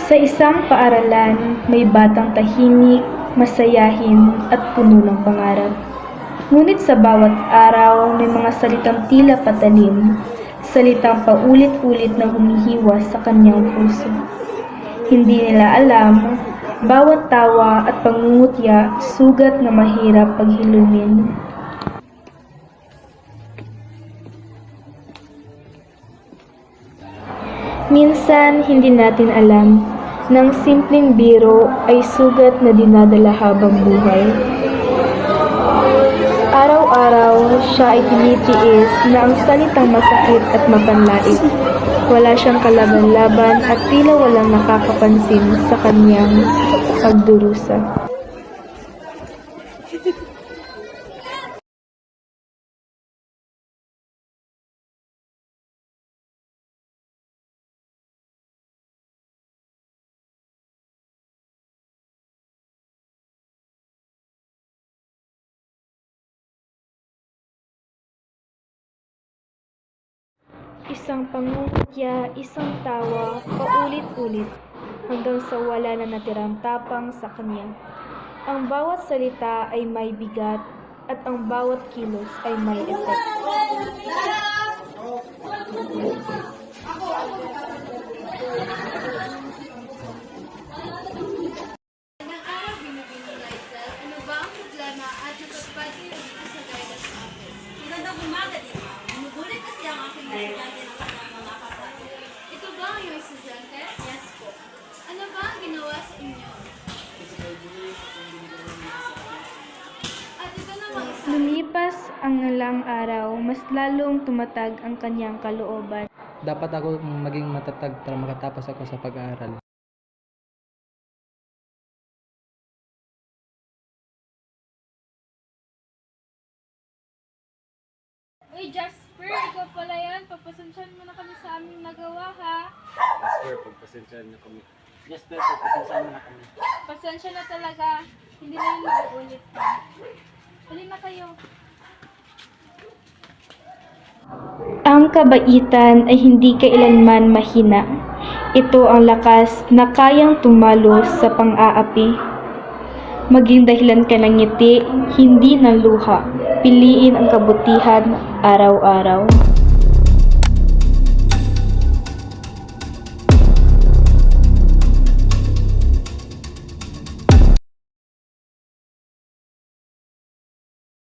Sa isang paaralan, may batang tahimik, masayahin at puno ng pangarap. Ngunit sa bawat araw, may mga salitang tila patalim, salitang paulit-ulit na humihiwas sa kanyang puso. Hindi nila alam, bawat tawa at pangungutya, sugat na mahirap paghilumin. Minsan, hindi natin alam na ang simpleng biro ay sugat na dinadala habang buhay. Araw-araw, siya ay tinitiis na ang salitang masakit at mapanlait. Wala siyang kalaban-laban at tila walang nakakapansin sa kanyang pagdurusa. Isang pangungutya, isang tawa, paulit-ulit, hanggang sa wala na natirang tapang sa kanya. Ang bawat salita ay may bigat, at ang bawat kilos ay may epek. Magandang araw, Binibining Lifestyle. Ano ba ang problema at natutupad kayo dito sa guidance office? Magandang umaga din. Nagugulit kasi ang aking estudyante ng kanyang mga kapatid. Ito ba ang iyong estudyante? Yes po. Ano ba ang ginawa sa inyo? At ito namang isa. Lumipas ang ilang araw, mas lalong tumatag ang kanyang kalooban. Dapat ako maging matatag para makatapos ako sa pag-aaral. Uy, Jasper, ikaw pala yan. Papasensyahan mo na kami sa aming nagawa, ha? Jasper, pagpasensyahan na kami. Jasper, pagpasensyahan na kami. Pasensya na talaga. Hindi na yun mag-uulit, ha? Huli na kayo. Ang kabaitan ay hindi kailanman mahina. Ito ang lakas na kayang tumalo sa pang-aapi. Maging dahilan ka ng ngiti, hindi ng luha. Piliin ang kabutihan araw-araw.